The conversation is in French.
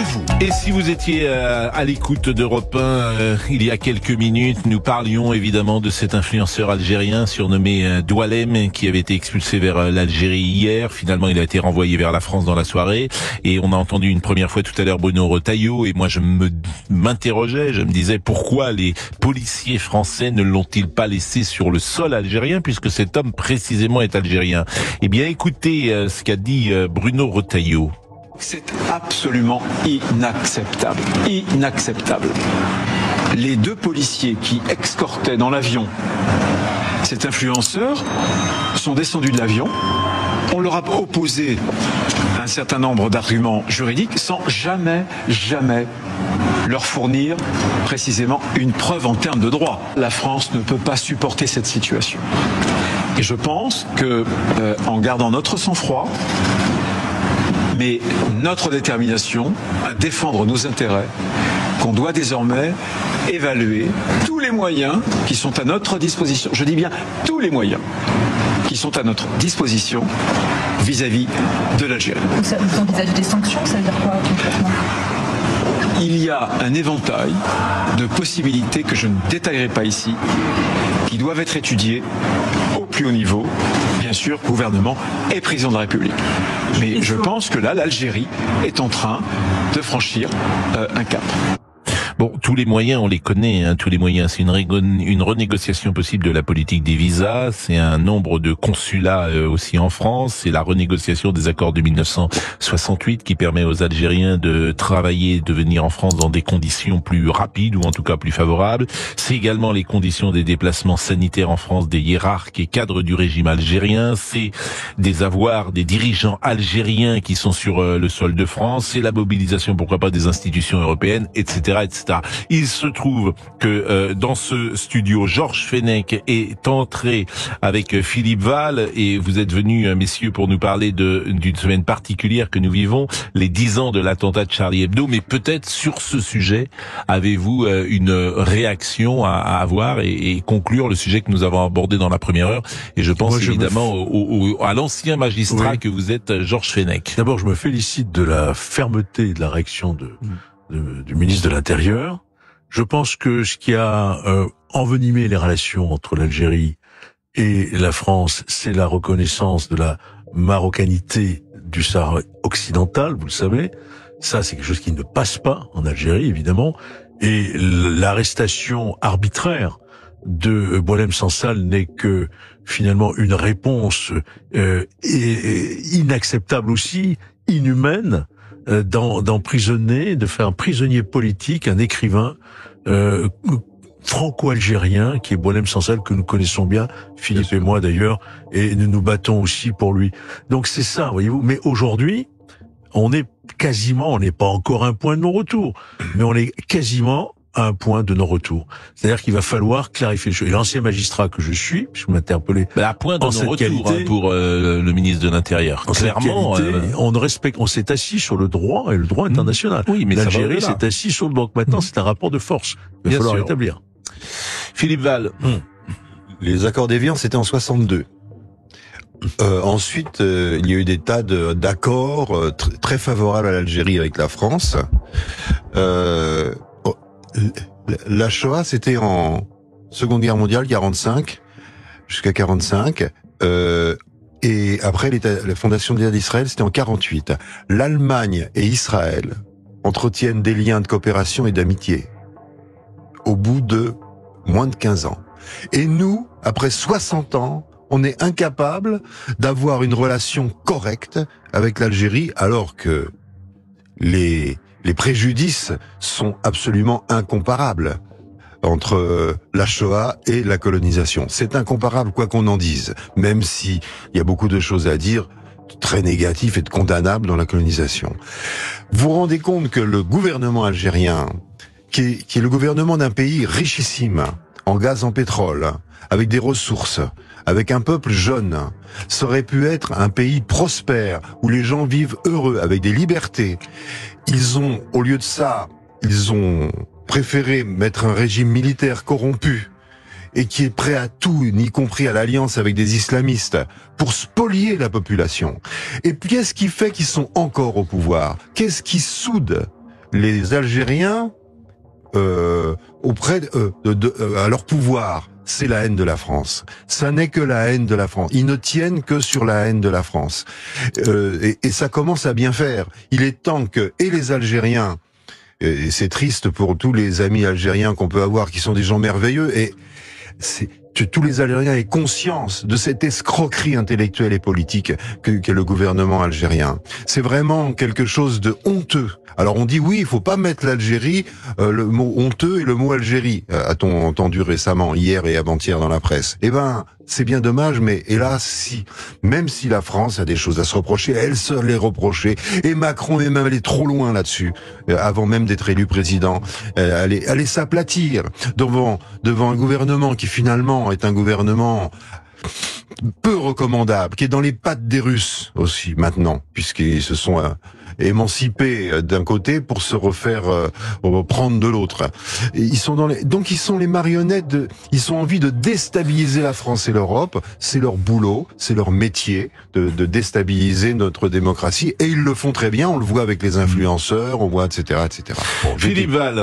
vous. Et si vous étiez à l'écoute d'Europe 1 il y a quelques minutes, nous parlions évidemment de cet influenceur algérien surnommé Doualem qui avait été expulsé vers l'Algérie hier. Finalement, il a été renvoyé vers la France dans la soirée. Et on a entendu une première fois tout à l'heure Bruno Retailleau. Et moi, je m'interrogeais, je me disais pourquoi les policiers français ne l'ont-ils pas laissé sur le sol algérien puisque cet homme précisément est algérien. Eh bien, écoutez ce qu'a dit Bruno Retailleau. C'est absolument inacceptable. Inacceptable. Les deux policiers qui escortaient dans l'avion cet influenceur sont descendus de l'avion. On leur a opposé un certain nombre d'arguments juridiques sans jamais leur fournir précisément une preuve en termes de droit. La France ne peut pas supporter cette situation. Et je pense que, en gardant notre sang-froid, mais notre détermination à défendre nos intérêts, qu'on doit désormais évaluer tous les moyens qui sont à notre disposition. Je dis bien tous les moyens qui sont à notre disposition vis-à-vis de l'Algérie. Vous envisagez des sanctions, ça veut dire quoi concrètement ? Il y a un éventail de possibilités que je ne détaillerai pas ici, qui doivent être étudiées au plus haut niveau, bien sûr, gouvernement et président de la République. Mais je pense que là, l'Algérie est en train de franchir un cap. Bon, tous les moyens, on les connaît, hein, tous les moyens. C'est une renégociation possible de la politique des visas, c'est un nombre de consulats aussi en France, c'est la renégociation des accords de 1968 qui permet aux Algériens de travailler, de venir en France dans des conditions plus rapides ou en tout cas plus favorables. C'est également les conditions des déplacements sanitaires en France des hiérarques et cadres du régime algérien, c'est des avoirs des dirigeants algériens qui sont sur le sol de France, c'est la mobilisation, pourquoi pas, des institutions européennes, etc., etc. Il se trouve que dans ce studio, Georges Fenech est entré avec Philippe Val et vous êtes venus, messieurs, pour nous parler d'une semaine particulière que nous vivons, les 10 ans de l'attentat de Charlie Hebdo. Mais peut-être sur ce sujet, avez-vous une réaction à avoir et conclure le sujet que nous avons abordé dans la première heure. Et je pense évidemment à l'ancien magistrat que vous êtes, Georges Fenech. D'abord, je me félicite de la fermeté et de la réaction du ministre de l'Intérieur. Je pense que ce qui a envenimé les relations entre l'Algérie et la France, c'est la reconnaissance de la marocanité du Sahara occidental, vous le savez. Ça, c'est quelque chose qui ne passe pas en Algérie, évidemment. Et l'arrestation arbitraire de Boualem Sansal n'est que finalement une réponse inacceptable aussi, inhumaine, d'emprisonner, de faire un prisonnier politique, un écrivain franco-algérien qui est Boualem Sansal, que nous connaissons bien, Philippe et moi d'ailleurs, et nous nous battons aussi pour lui. Donc c'est ça, voyez-vous. Mais aujourd'hui, on n'est pas encore à un point de non-retour, mais on est quasiment à un point de non-retour. C'est-à-dire qu'il va falloir clarifier les choses. Et l'ancien magistrat que je suis, puisque vous m'interpellez, à point de non-retour pour le ministre de l'Intérieur. Clairement, on s'est assis sur le droit et le droit international. Oui, mais l'Algérie s'est assis sur le droit. Maintenant, c'est un rapport de force. Il va falloir rétablir. Philippe Val. Les accords d'Évian, c'était en 62. Ensuite, il y a eu des tas d'accords très favorables à l'Algérie avec la France. La Shoah, c'était en Seconde Guerre mondiale, 45, jusqu'à 45. Et après, la fondation de l'État d'Israël, c'était en 48. L'Allemagne et Israël entretiennent des liens de coopération et d'amitié au bout de moins de 15 ans. Et nous, après 60 ans, on est incapable d'avoir une relation correcte avec l'Algérie, alors que les préjudices sont absolument incomparables entre la Shoah et la colonisation. C'est incomparable, quoi qu'on en dise, même si il y a beaucoup de choses à dire très négatives et de condamnables dans la colonisation. Vous vous rendez compte que le gouvernement algérien, qui est le gouvernement d'un pays richissime en gaz, en pétrole, avec des ressources, avec un peuple jeune, ça aurait pu être un pays prospère, où les gens vivent heureux, avec des libertés. Au lieu de ça, ils ont préféré mettre un régime militaire corrompu et qui est prêt à tout, y compris à l'alliance avec des islamistes, pour spolier la population. Et puis, qu'est-ce qui fait qu'ils sont encore au pouvoir? Qu'est-ce qui soude les Algériens auprès à leur pouvoir, c'est la haine de la France. Ça n'est que la haine de la France. Ils ne tiennent que sur la haine de la France. Et ça commence à bien faire. Il est temps que et les Algériens, et c'est triste pour tous les amis algériens qu'on peut avoir, qui sont des gens merveilleux, et que tous les Algériens aient conscience de cette escroquerie intellectuelle et politique qu'est le gouvernement algérien. C'est vraiment quelque chose de honteux. Alors on dit oui, il faut pas mettre l'Algérie, le mot honteux et le mot Algérie, a-t-on entendu récemment, hier et avant-hier dans la presse. Eh ben, c'est bien dommage, mais hélas, même si la France a des choses à se reprocher, elle se les reprocher. Et Macron est même allé trop loin là-dessus, avant même d'être élu président. Allez s'aplatir devant un gouvernement qui finalement est un gouvernement peu recommandable, qui est dans les pattes des Russes aussi maintenant, puisqu'ils se sont émancipés d'un côté pour se refaire prendre de l'autre. Donc ils sont les marionnettes ils ont envie de déstabiliser la France et l'Europe. C'est leur boulot, c'est leur métier de déstabiliser notre démocratie, et ils le font très bien. On le voit avec les influenceurs, on voit etc. Bon, Philippe Val.